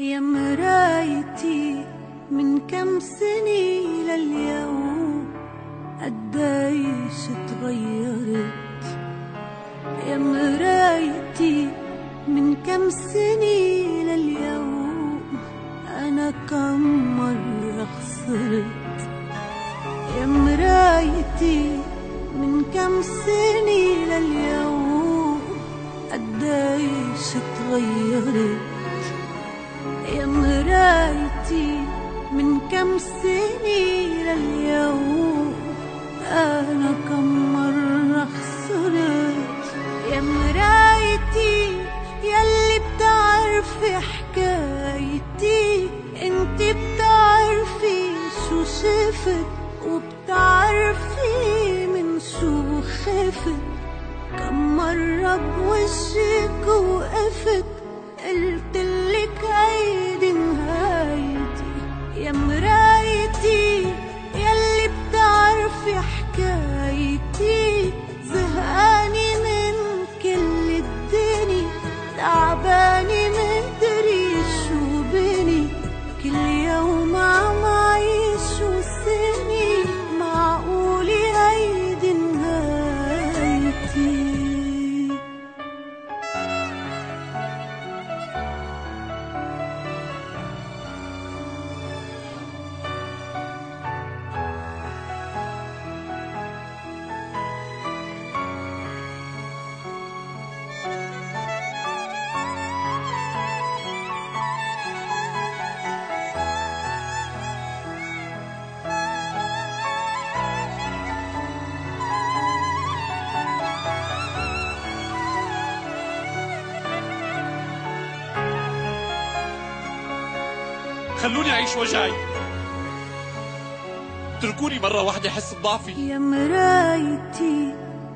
يا مرايتي من كم سنة لليوم قديش اتغيرت. يا مرايتي من كم سنة لليوم أنا كم مرة خسرت. يا مرايتي من كم سنة لليوم قديش اتغيرت. يا مرايتي من كم سنة لليوم أنا كم مرة خسرت. يا مرايتي يلي بتعرفي حكايتي، انت بتعرفي شو شفت وبتعرفي من شو خفت. كم مرة بوشك وقفت قلتلك هيدي نهايتي. يا مرايتي يلي بتعرفي حكايتي، زهقاني من كل الدنيا، تعباني مدري شو بني، كل يوم عم عيش وسني، معقولي هيدي نهايتي. خلوني أعيش وجعي، اتركوني مرة واحدة أحس بضعفي. يا مرايتي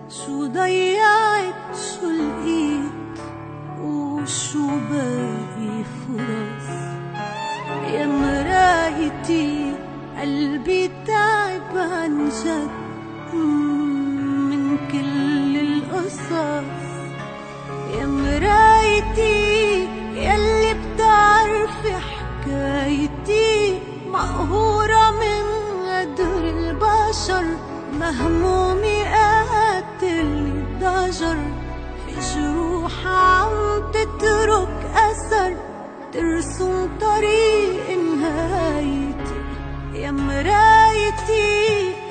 شو ضيعت شو لقيت وشو باقي فرص. يا مرايتي قلبي تعب عن جد من كل القصص. يا مرايتي يلي بتعرفي حكايتي، مقهورة من قدر البشر، مهمومي قاتلني الضجر، في جروح عم تترك أثر ترسم طريق نهايتي. يا مرايتي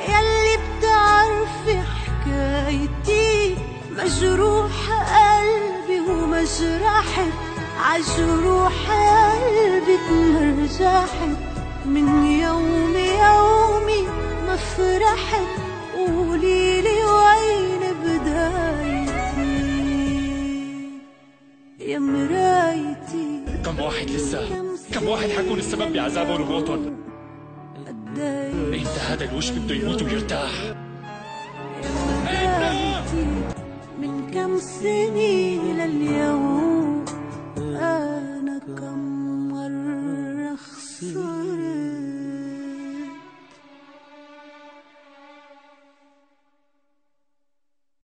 يلي بتعرفي حكايتي، مجروح قلبي ومجرحت، عجروح قلبي تمرجحت، من يومي ما فرحت، قوليلي وين بدايتي. يا مرايتي كم واحد كم واحد حكون السبب بعذابهم وموتهم؟ انت هذا الوش بده يموت ويرتاح. يا مرايتي من كم سنة لليوم